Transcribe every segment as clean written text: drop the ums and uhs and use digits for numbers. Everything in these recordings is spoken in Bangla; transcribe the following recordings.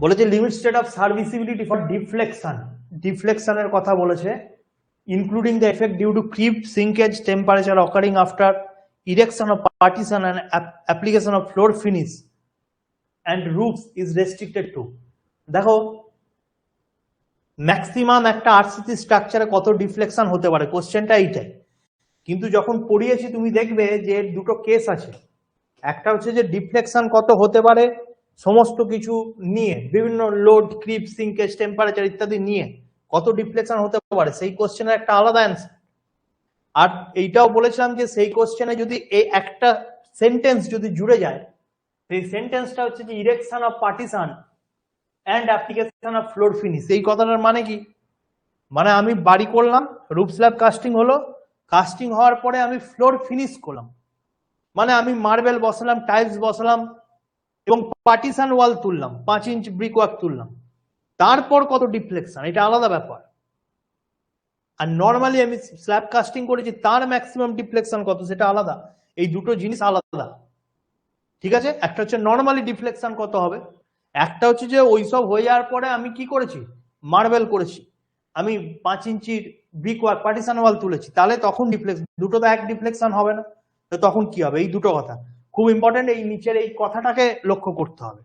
বলেছে limit state of serviceability for deflection, ডিফ্লেকশনের কথা বলেছে, including the effect due to creep, sinkage, temperature occurring after erection of partition and application of floor finish and roofs is restricted to। দেখো ম্যাক্সিমাম একটা আরসিসি স্ট্রাকচারে কত ডিফ্লেকশন হতে পারে, কোশ্চেনটা এইটাই। কিন্তু যখন পড়িয়েছি তুমি দেখবে যে দুটো কেস আছে, একটা হচ্ছে যে ডিফ্লেকশন কত হতে পারে সমস্ত কিছু নিয়ে, বিভিন্ন লোড, ক্রিপ, সিঙ্কেজ, টেম্পারেচার ইত্যাদি নিয়ে কত ডিফ্লেকশন হতে পারে, সেই কোশ্চেনের একটা আলাদা অ্যান্সার। আর এইটাও বলেছিলাম যে সেই কোশ্চেনে যদি এই একটা সেন্টেন্স যদি জুড়ে যায়, সেই সেন্টেন্সটা হচ্ছে যে erection of partition and application of floor finish. এই কথাটার মানে কি? মানে আমি বাড়ি করলাম, রুফ স্ল্যাব কাস্টিং হলো, কাস্টিং হওয়ার পরে আমি ফ্লোর ফিনিশ করলাম, মানে আমি মার্বেল বসালাম, টাইলস বসালাম এবং পার্টিশন ওয়াল তুললাম, 5 ইঞ্চ ব্রিক ওয়ার্ক তুললাম, তারপর কত ডিফ্লেকশন, এটা আলাদা ব্যাপার। আর নর্মালি আমি স্ল্যাব কাস্টিং করেছি, তার ম্যাক্সিমাম ডিফ্লেকশন কত সেটা আলাদা। এই দুটো জিনিস আলাদা, ঠিক আছে? একটা হচ্ছে নর্মালি ডিফ্লেকশন কত হবে, একটা হচ্ছে যে ওইসব হয়ে যাওয়ার পরে আমি কি করেছি, মার্বেল করেছি, আমি 5 ইঞ্চির ব্রিক ওয়ার্ক পার্টিশন ওয়াল তুলেছি, তাহলে তখন ডিফ্লেকশন, দুটো তো এক ডিফ্লেকশন হবে না, তো তখন কি হবে? এই দুটো কথা খুব ইম্পর্টেন্ট, এই নিচের এই কথাটাকে লক্ষ্য করতে হবে।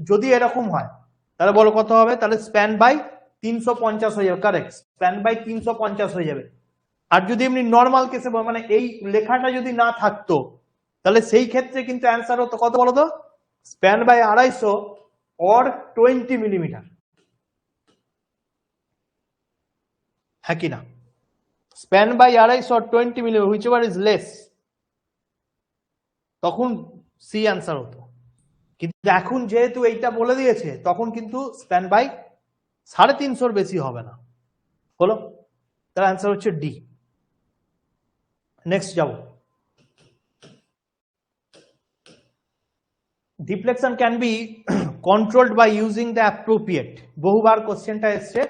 যদি এরকম হয় তাহলে বলো কত হবে, তাহলে স্প্যান বাই 350 হয়ে যাবে, কারেক্ট, স্প্যান বাই 350 হয়ে যাবে। আর যদি এমনি নর্মাল কেসে মানে এই লেখাটা যদি না থাকতো তাহলে সেই ক্ষেত্রে কিন্তু অ্যান্সার হতো কত বলো তো, স্প্যান বাই 250 অর 20 মিলিমিটার, হ্যাঁ কি না? Span by 250 or 20 millimetre, whichever is less, তখন সি অ্যান্সার হতো। কিন্তু এখন যেহেতু এইটা বলে দিয়েছে, তখন কিন্তু স্প্যান বাই 350 বেশি হবে না, হলো? তার অ্যান্সার হচ্ছে ডি। নেক্সট যাব, deflection can be controlled by using the appropriate. বহুবার কোশ্চেনটা এসছে,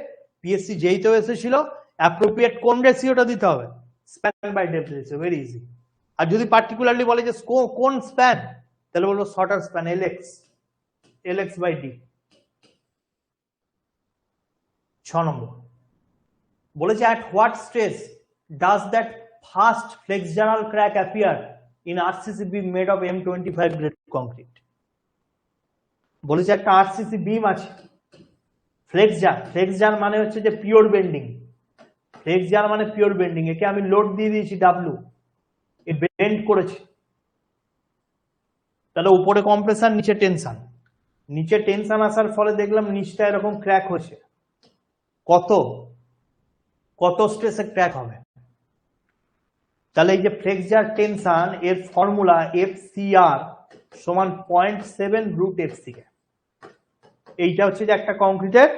পিএসসি যেইতেও এসেছিল, অ্যাপ্রোপ্রিয়েট কোন রেশিওটা দিতে হবে, span by depth ratio, very easy. আর যদি পার্টিকুলারলি বলে যে কোন স্প্যান, তাহলে বলবো shorter span, LX by D. 6 number বলেছে at what stress does that fast flexural crack appear in RCC beam made of M25 grade concrete। বলেছে একটা আরসিসি বিম আছে, ফ্লেক্সজার মানে হচ্ছে যে পিওর বেন্ডিং, ফ্লেক্সজার মানে পিওর বেন্ডিং, একে আমি লোড দিয়ে দিয়েছি ডাব্লু, এ বেন্ড করেছে, তাহলে উপরে কম্প্রেসার, নিচে টেনশন, নিচে টেনশন আসার ফলে দেখলাম নিচটা এরকম ক্র্যাক হচ্ছে, কত স্ট্রেসে ক্র্যাক হবে, তাহলে এই যে ফ্লেক্সজার টেনশন এর ফর্মুলা FCR সমান 0.7 রুট FC। এইটা হচ্ছে যে একটা কংক্রিটের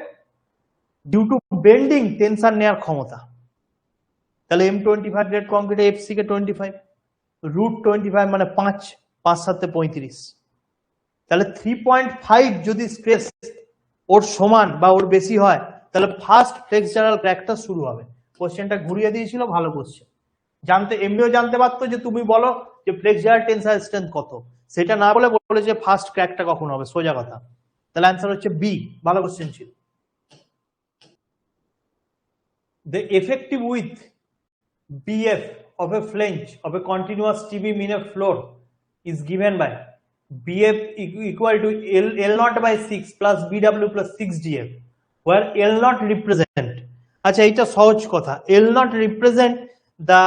ডিউ টু বেন্ডিং টেনশন নেওয়ার ক্ষমতা। তাহলে M25 গ্রেড কংক্রিটে FC কে 25, রুট 25 মানে 5, 5 7 35, তাহলে 3.5 যদি স্ট্রেস ওর সমান বা ওর বেশি হয়, তাহলে ফার্স্ট ফ্লেক্সচারাল ক্র্যাকটা শুরু হবে। কোশ্চেনটা ঘুরিয়ে দিয়েছিল, ভালো কোশ্চেন, জানতে এমনিও জানতে পারতো যে তুমি বলো যে ফ্লেক্সচারাল টেনসাইল স্ট্রেংথ কত, সেটা না বলে যে ফার্স্ট ক্র্যাকটা কখন হবে, সোজা কথা। তাহলে অ্যান্সার হচ্ছে বি, ভালো কোশ্চেন ছিল। The effective width BF of a flange of a continuous T-beam in a floor is given by BF equal to L0 by 6 plus BW plus 6DF, where L0 represent, আচ্ছা এইটা সহজ কথা, L0 represent the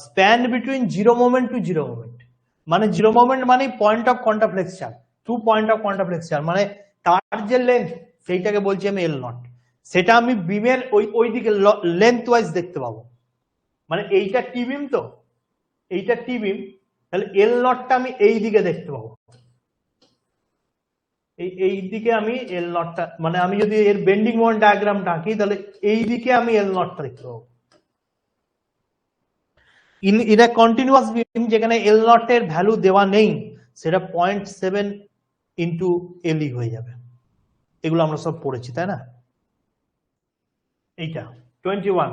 span between 0 moment to 0 moment, মানে 0 moment মানে point of contraflexure to point of contraflexure, মানে তার যে লেন্থ সেইটাকে বলছি আমি L0, সেটা আমি বিমের ওই দিকে লেন্থ ওয়াইজ দেখতে পাবো। মানে এইটা টি বিম, তো এইটা টি বিম, তাহলে L0টা আমি এই দিকে দেখতে পাবো, এই দিকে আমি L0টা, মানে আমি যদি এর বেন্ডিং মোমেন্ট ডায়াগ্রামটা আঁকি, তাহলে এই দিকে আমি L0টা দেখতে পাবো। ইন এ কন্টিনিউয়াস বিম যেখানে L0 এর ভ্যালু দেওয়া নেই, সেটা 0.7 ইন্টু LE হয়ে যাবে। এগুলো আমরা সব পড়েছি, তাই না? এইটা 21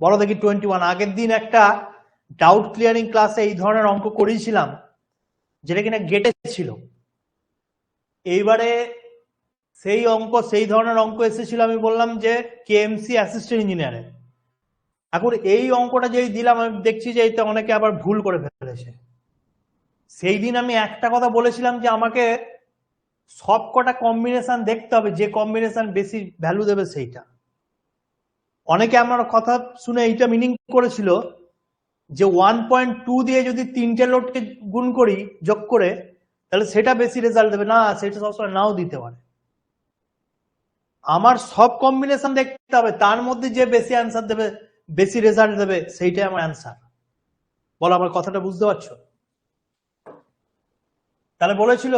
বড় দেখি 21। আগের দিন একটা ডাউট ক্লিয়ারিং ক্লাসে এই ধরনের অঙ্ক করেছিলাম, যেটা কিনা গেটে ছিল। এইবারে সেই অঙ্ক, সেই ধরনের অঙ্ক এসেছিল, আমি বললাম যে কেএমসি অ্যাসিস্ট্যান্ট ইঞ্জিনিয়ারে। এখন এই অঙ্কটা যেই দিলাম, আমি দেখছি যে এইটা অনেকে আবার ভুল করে ফেলেছে। সেই দিন আমি একটা কথা বলেছিলাম যে আমাকে সব কটা কম্বিনেশন দেখতে হবে, যে কম্বিনেশন বেশি ভ্যালু দেবে সেইটা। অনেকে আমার কথা শুনে এইটা মিনিং করেছিল যে 1.2 দিয়ে যদি 3টে লোডকে গুণ করি যোগ করে, তাহলে সেটা বেশি রেজাল্ট দেবে। না, সেটা সবসময় নাও দিতে পারে। আমার সব কম্বিনেশন দেখতে হবে, তার মধ্যে যে বেশি অ্যান্সার দেবে, বেশি রেজাল্ট দেবে, সেইটাই আমার অ্যান্সার। বলো, আমার কথাটা বুঝতে পারছো? তাহলে বলেছিল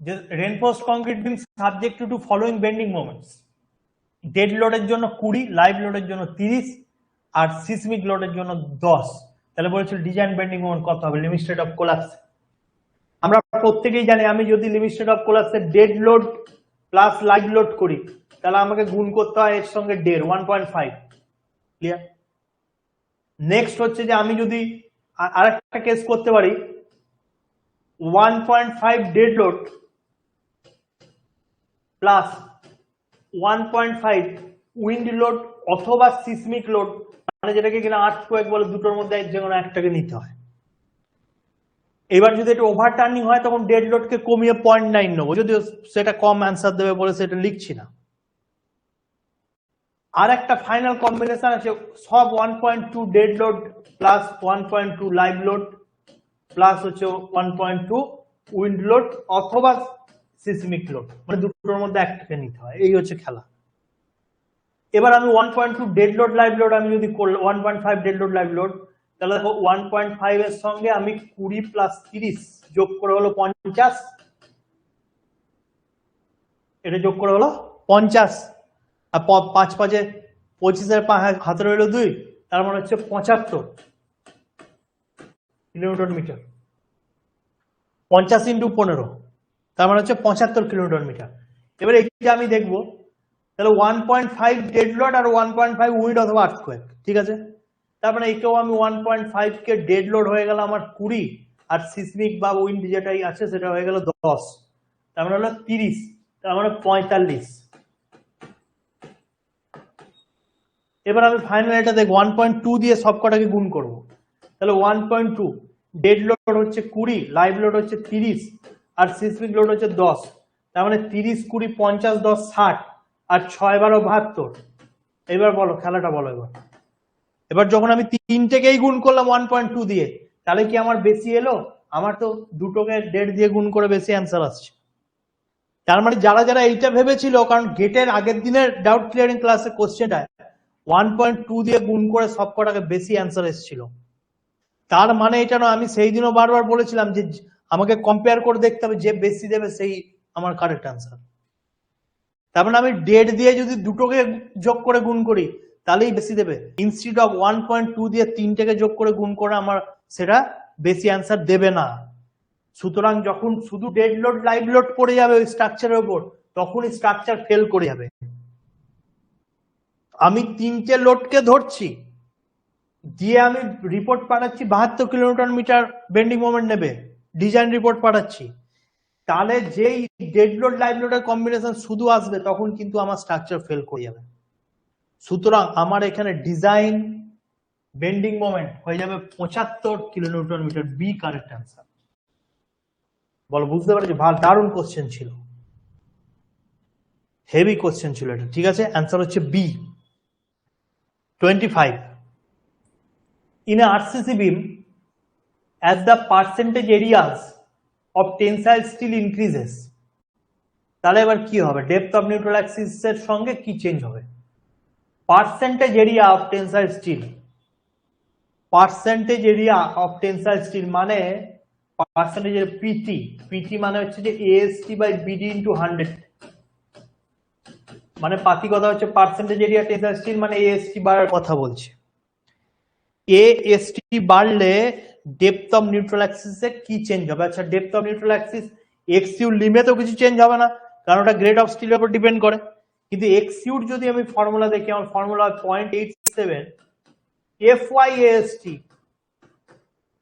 যে reinforced concrete beam subject to following bending moments. Dead লোডের জন্য 20, লাইভ লোডের জন্য 30, আর সিসমিক লোডের জন্য 10। তাহলে বলেছিল ডিজাইন বেন্ডিং মোমেন্ট কত হবে লিমিট স্টেট অফ কোলাপস। আমরা প্রত্যেকেই জানি, আমি যদি লিমিট স্টেট অফ কোলাপসের dead load plus live load করি, তাহলে আমাকে গুণ করতে হয় এর সঙ্গে 1.5। ক্লিয়ার? নেক্সট হচ্ছে যে আমি যদি আরেকটা কেস করতে পারি, 1.5 dead load plus 1.5 wind load অথবা সিসমিক লোড, মানে যেটাকে কিনা আর্থকোয়েক বলে, দুটোর মধ্যে যে কোনো একটাকে নিতে হয়। এবার যদি এটা ওভার টার্নিং হয়, তখন ডেড লোডকে কমিয়ে 0.9 নেবো, যদিও সেটা কম অ্যান্সার দেবে বলে সেটা লিখছি না। আর একটা ফাইনাল কম্বিনেশন আছে, সব 1.2 dead load plus 1.2 live load plus হচ্ছে 1.2 উইন্ড লোড অথবা সিসমিক লোড, মানে দুটোর মধ্যে একটাকে নিতে হয়। এই হচ্ছে খেলা। এবার আমি 1.2 ডেড লোড লাইভ লোড আমি যদি 1.5 ডেড লোড লাইভ লোড, তাহলে দেখো 1.5 এর সঙ্গে আমি 20 প্লাস 30 যোগ করে হলো 50, এটা যোগ করে হলো 50, আর 5 5 25 হাতে রইল 2, তার মানে হচ্ছে 75 কিলোমিটার মিটার। 50 × 15, তার মানে হচ্ছে 75 কিলোমিটার মিটার। এবার এইটা আমি দেখবো, তাহলে 1.5 ডেড লোড আর 1.5 উইন্ড অথবা আর্থকোয়েক, ঠিক আছে। তার মানে একেও আমি 1.5 কে ডেড লোড হয়ে গেল আমার 20, আর সিসমিক বা উইন্ড যেটাই আছে সেটা হয়ে গেল 10, তার মানে হলো 30, তার মানে 45। এবার আমি ফাইনাল এটা দেখ 1.2 দিয়ে সব কটাকে গুণ করব, তাহলে 1.2 ডেড লোড হচ্ছে 20, লাইভ লোড হচ্ছে 30, আর সিসমিক লোড হচ্ছে 10, তার মানে 30 20 50 10 60, আর 6 12 72। এবার বলো খেলাটা বলো। এবার যখন আমি তিনটেকেই গুণ করলাম 1.2 দিয়ে, তাহলে কি আমার বেশি এলো? আমার তো দুটোকে 1.5 দিয়ে গুণ করে বেশি অ্যান্সার আসছে। তার মানে যারা যারা এইটা ভেবেছিল, কারণ গেটের আগের দিনের ডাউট ক্লিয়ারিং ক্লাসে কোশ্চেনটা 1.2 দিয়ে গুণ করে সব কটাকে বেশি অ্যান্সার এসেছিল, তার মানে এটা নয়। আমি সেই দিনও বারবার বলেছিলাম যে আমাকে কম্পেয়ার করে দেখতে হবে, যে বেশি দেবে সেই আমার কারেক্ট অ্যান্সার। তার মানে আমি 1.5 দিয়ে যদি দুটোকে যোগ করে গুণ করি, তাহলেই বেশি দেবে। ইনস্টিড অফ 1.2 দিয়ে 3টেকে যোগ করে গুণ করে আমার সেটা বেশি অ্যান্সার দেবে না। সুতরাং যখন শুধু ডেড লোড লাইভ লোড পড়ে যাবে ওই স্ট্রাকচারের উপর, তখনই স্ট্রাকচার ফেল করে যাবে। আমি 3টে লোডকে ধরছি, দিয়ে আমি রিপোর্ট পাঠাচ্ছি 72 কিলোমিটার মিটার বেন্ডিং মোমেন্ট নেবে, ডিজাইন রিপোর্ট পাঠাচ্ছি, তাহলে যেই ডেড লোড লাইভ লোডের কম্বিনেশন শুধু আসবে, তখন কিন্তু আমার স্ট্রাকচার ফেল করে যাবে। সুতরাং আমার এখানে ডিজাইন বেন্ডিং মোমেন্ট হয়ে যাবে 75 kilonewton metre, B correct answer. বলো, বুঝতে পারছি? ভালো, দারুণ কোশ্চেন ছিল, হেভি কোশ্চেন ছিল এটা। ঠিক আছে, অ্যান্সার হচ্ছে B. 25, in a RCC beam, as the percentage areas of tensile steel increases, তাহলে এবার কি হবে? ডেপথ অফ নিউট্রাল অ্যাক্সিস এর সঙ্গে কি চেঞ্জ হবে? Percentage area of tensile steel, percentage area of tensile steel মানে পার্সেন্টেজ পিটি, পিটি মানে হচ্ছে যে এএসটি বাই বিডি ইনটু 100, মানে পাতি কথা হচ্ছে পার্সেন্টেজ এরিয়া টেনসাইল স্টিল মানে এএসটি বাড়ার কথা বলছে। এএসটি বাড়লে ডেপথ অফ নিউট্রাল অ্যাক্সিস এ কি চেঞ্জ হবে? আচ্ছা, ডেপথ অফ নিউট্রাল অ্যাক্সিস এক্সইউ লিমিটেও কিছু চেঞ্জ হবে না, কারণ ওটা গ্রেড অফ স্টিলের উপর ডিপেন্ড করে। কিন্তু এক্সইউ যদি আমি ফর্মুলা দেখি, আমার ফর্মুলা 0.87 FYAST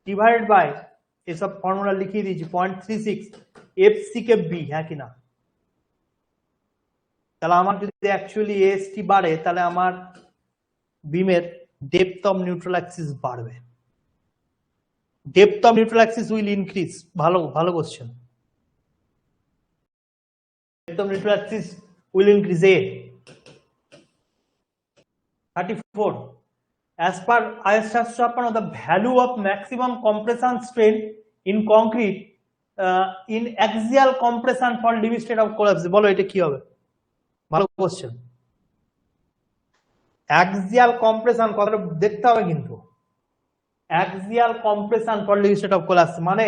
ডিভাইডেড বাই, এসব ফর্মুলা লিখিয়ে দিয়েছি, 0.36 এফসি কে বি, হ্যাঁ কি না? তাহলে আমার যদি অ্যাকচুয়ালি এএসটি বাড়ে তাহলে আমার বিমের ডেপথ অফ নিউট্রাল অ্যাক্সিস বাড়বে, depth of neutral Axis will increase. ভালো ভালো question. Depth of neutral Axis will increase. A 34, as per IS 756, the value of maximum compression strain in concrete in axial compression for limit state of collapse, বলো এটা কি হবে? ভালো কোশ্চেন। অ্যাক্সিয়াল কম্প্রেশন কথাটা দেখতে হবে কিন্তু, axial compression for limit state of collapse মানে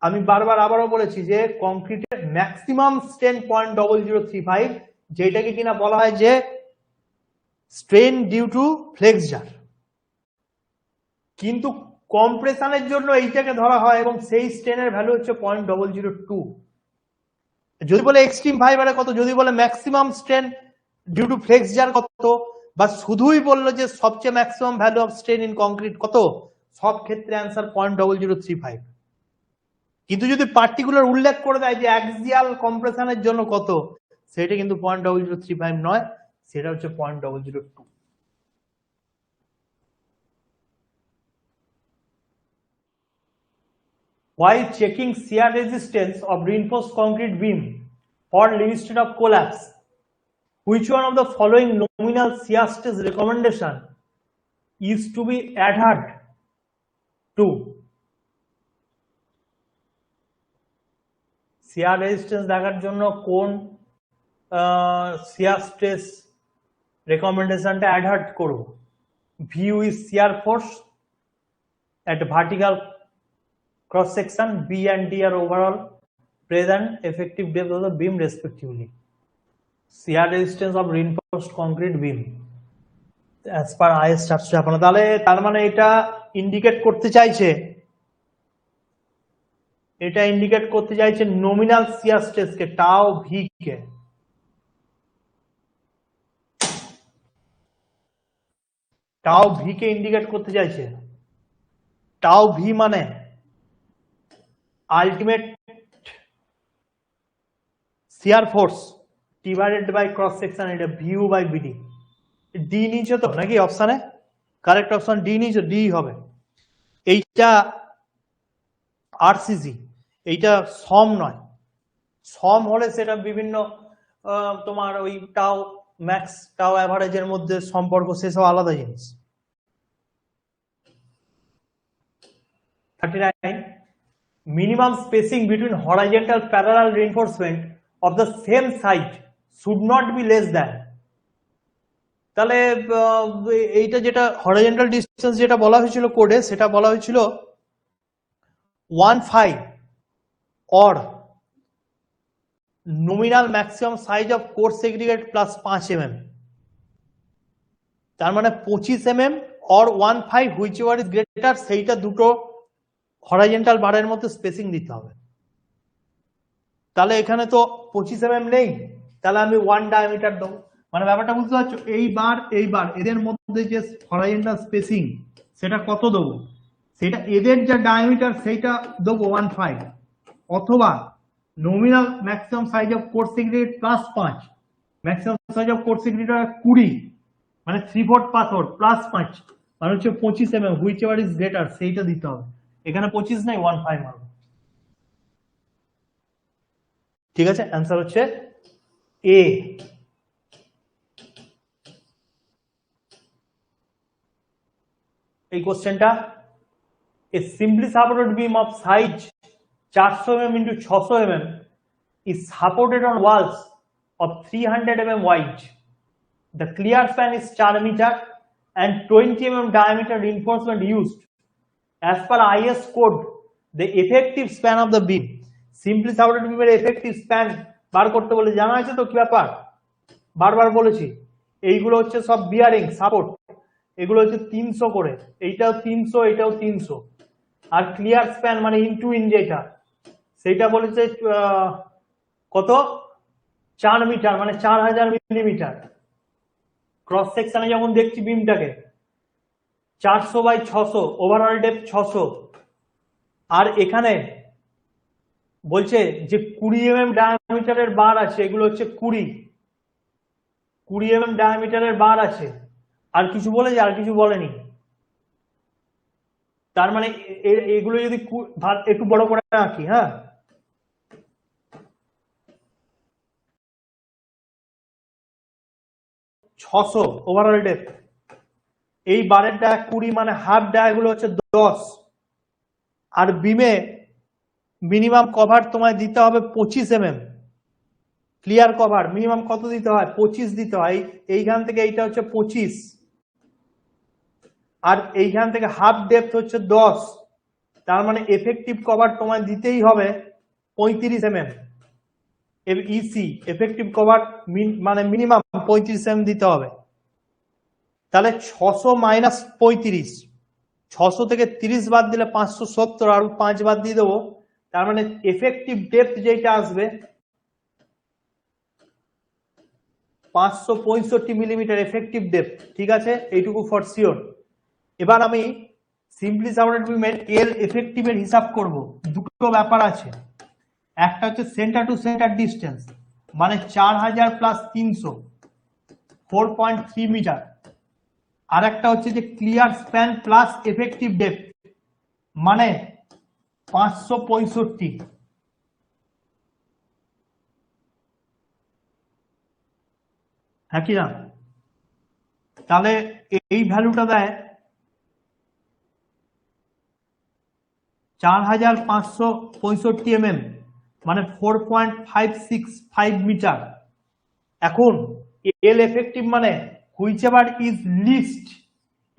আমি বারবার আবারও বলেছি যে কংক্রিটের ম্যাক্সিমাম স্ট্রেন 0.0035, যেটাকে কিনা বলা হয় যে স্ট্রেন ডিউ টু ফ্লেক্সচার, কিন্তু কম্প্রেশনের জন্য এইটাকে ধরা হয় এবং সেই স্ট্রেনের ভ্যালু হচ্ছে 0.002। যদি বলে এক্সট্রিম ফাইবারে কত, যদি বলে ম্যাক্সিমাম স্ট্রেন ডিউ টু ফ্লেক্সচার কত, বা শুধুই বললো যে সবচেয়ে maximum value of strain in concrete কত, সব ক্ষেত্রে অ্যান্সার 0.0035। কিন্তু যদি পার্টিকুলার উল্লেখ করে দেয় যে অ্যাক্সিয়াল কম্প্রেশনের জন্য কত, সেটা কিন্তু 0.0035 নয়, সেটা হচ্ছে 0.002। While checking shear resistance of reinforced concrete beam for limit state of collapse, which one of the following nominal shear stress recommendation is to be adhered to? shear resistance দেখার জন্য কোন shear stress রেকমেন্ডেশনটা অ্যাডহার্ট করব? View is shear force at vertical cross section, B and D are overall present effective depth of the beam respectively. Shear resistance of reinforced concrete beam as per IS 756। তাহলে তার মানে এটা ইন্ডিকেট করতে চাইছে, এটা ইন্ডিকেট করতে চাইছে নমিনাল শিয়ার স্ট্রেস কে, টাও ভি কে। টাও ভি কে ইন্ডিকেট করতে চাইছে। টাও ভি মানে ultimate shear force divided by cross section, এটা ভিউ বাই বিডি। ডি নিচে তো নাকি অপশনে? কারেক্ট অপশন ডি নিচে, ডি হবে। এইটা আরসিজি, এইটা সম নয়। সম হলে সেটা বিভিন্ন তোমার ওই টাও ম্যাক্স টাও অ্যাভারেজের মধ্যে সম্পর্ক, সেসব আলাদা জিনিস। 39, minimum spacing between horizontal parallel reinforcement of the same site should not be less than। তাহলে এইটা যেটা হরাইজন্টাল ডিসটেন্স যেটা বলা হয়েছিল কোডে, সেটা বলা হয়েছিল 1.5 or nominal maximum size of core segregate plus 5 mm। তার মানে 25 mm or 1.5 whichever is greater, সেইটা দুটো হরাইজন্টাল বারের মধ্যে স্পেসিং দিতে হবে। তাহলে এখানে তো 25 mm নেই, তাহলে আমি 1 ডায়ামিটার দেবো। মানে ব্যাপারটা বুঝতে পারছো? এই বার এদের মধ্যে যে হরাইজন্টাল স্পেসিং সেটা কত দেবো, সেটা এদের যা ডায়ামিটার সেইটা দেবো 1.5, অথবা nominal maximum size of coarse aggregate plus 5, maximum size of coarse aggregate 20, মানে 3/4 পাথর প্লাস 5 মানে হচ্ছে 25 mm, which ever is greater সেইটা দিতে হবে। এখানে 25 নাই, 1.5 মারবো। ঠিক আছে, অ্যান্সার হচ্ছে এ। এই কোশ্চেনটা, a simply supported beam of size 400 mm into 600 mm is supported on walls of 300 mm wide. The clear span is 4 meter and 20 mm diameter reinforcement used. As per IS code, the effective span of the beam, simply supported beam এর effective span বার করতে বলে, জানা আছে তো কি ব্যাপার? বারবার বলেছি, এইগুলো হচ্ছে সব বিয়ারিং সাপোর্ট, এগুলো হচ্ছে 300 করে, এইটাও 300, এটাও 300। আর ক্লিয়ার স্প্যান মানে ইনটু ইন যেটা, সেইটা বলেছে কত, 4 মিটার মানে 4000 মিলিমিটার। ক্রস সেকশনে যখন দেখছি বিমটাকে 400/600, ওভারঅল ডেপথ 600, আর এখানে বলছে যে 20 mm ডায়ামিটারের বার আছে, এগুলো হচ্ছে 20 mm ডায়ামিটারের বার আছে। আর কিছু বলেছে? আর কিছু বলেনি। তার মানে এগুলো যদি একটু বড় করে আঁকি, হ্যাঁ, 600 ওভারঅল ডেপথ। এই বারের ডায়া 20 মানে হাফ ডায়াগুলো হচ্ছে 10। আর বিমে মিনিমাম কভার তোমায় দিতে হবে 25 mm। ক্লিয়ার কভার মিনিমাম কত দিতে হয়? 25 দিতে হয়। এইখান থেকে এইটা হচ্ছে 25, আর এইখান থেকে হাফ ডেপথ হচ্ছে 10। তার মানে এফেক্টিভ কভার তোমায় দিতেই হবে 35 mm। ইসি এফেক্টিভ কভার মানে মিনিমাম 35 mm দিতে হবে। তাহলে 600 মাইনাস 35, 600 থেকে 30 বাদ দিলে 570, আর 5 বাদ দিয়ে দেবো। তার মানে এফেক্টিভ ডেপথ যেটা আসবে 565 মিলিমিটার এফেক্টিভ ডেপথ। ঠিক আছে, এইটুকু ফর শিওর। এবার আমি সিম্পলি সাপোর্টেড বিমের এল এফেক্টিভের হিসাব করব। দুটো ব্যাপার আছে, একটা হচ্ছে সেন্টার টু সেন্টার ডিস্টেন্স মানে 4000 প্লাস 300 4.3 মিটার, আর একটা হচ্ছে যে clear span plus effective depth মানে 565। হ্যাঁ কি না? তাহলে এই ভ্যালুটা দেয় 4565 mm মানে 4.565 মিটার। এখন এল এফেক্টিভ মানে হুইচ এভার ইজ লিস্ট,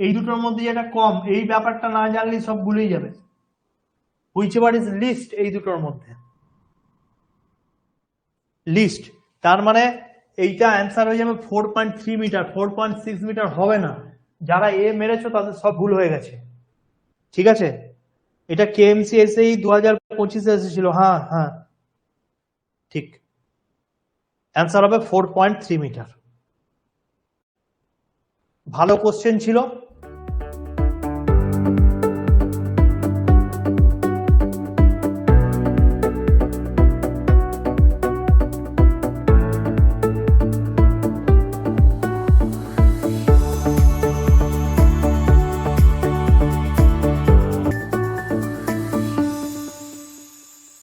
এই দুটোর মধ্যে যেটা কম, এই ব্যাপারটা না জানলে সব ভুলেই যাবে। হুইচ এভার ইজ লিস্ট, এই দুটোর মধ্যে লিস্ট। তার মানে এইটা অ্যান্সার হয়ে যাবে 4.3 মিটার। 4.6 মিটার হবে না। যারা এ মেরেছো তাদের সব ভুল হয়ে গেছে। ঠিক আছে, এটা কেএমসি এসেই 2025 এসেছিল। হ্যাঁ হ্যাঁ ঠিক, অ্যান্সার হবে 4.3 মিটার। ভালো কোশ্চেন ছিল।